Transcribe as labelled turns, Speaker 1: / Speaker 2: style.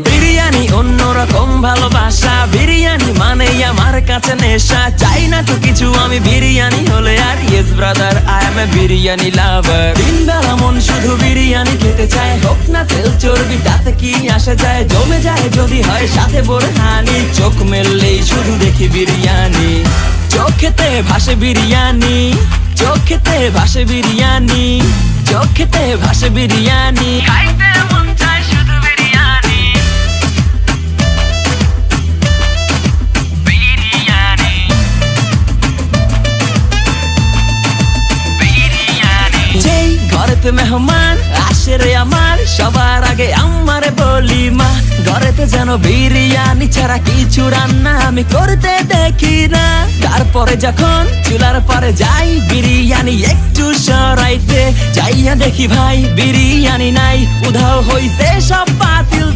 Speaker 1: বিরিয়ানি অন্যরকম ভালোবাসা, বিরিয়ানি মানে আমার কাছে নেশা। চাই না তো কিছু আমি বিরিয়ানি হলে আর, yes brother I M A biryani লাভার। দিন বেলা মন শুধু বিরিয়ানি খেতে চায়, হোক না তেল চর্বি তাতে কি আসে যায়। জমে যায় যদি হয় সাথে বোরহানি, চোখ মেললেই শুধু দেখি বিরিয়ানি। চোখেতে ভাসে বিরিয়ানি, চোখেতে ভাসে বিরিয়ানি, চোখেতে ভাসে বিরিয়ানি। খাইতে মন চায় শুধু বিরিয়ানি, বিরিয়ানি, বিরিয়ানি। যেই ঘরেতে মেহমান আসে রে আমার, সবার আগে আমারে বলি মা। ঘরেতে যেন বিরিয়ানি ছাড়া কিছু রান্না আমি করতে দেখি না। তারপরে যখন চুলার পরে যাই বিরিয়ানি একটু সরাইতে, যাইয়া দেখি ভাই বিরিয়ানি নাই, উধাও হইছে সব পাতিল।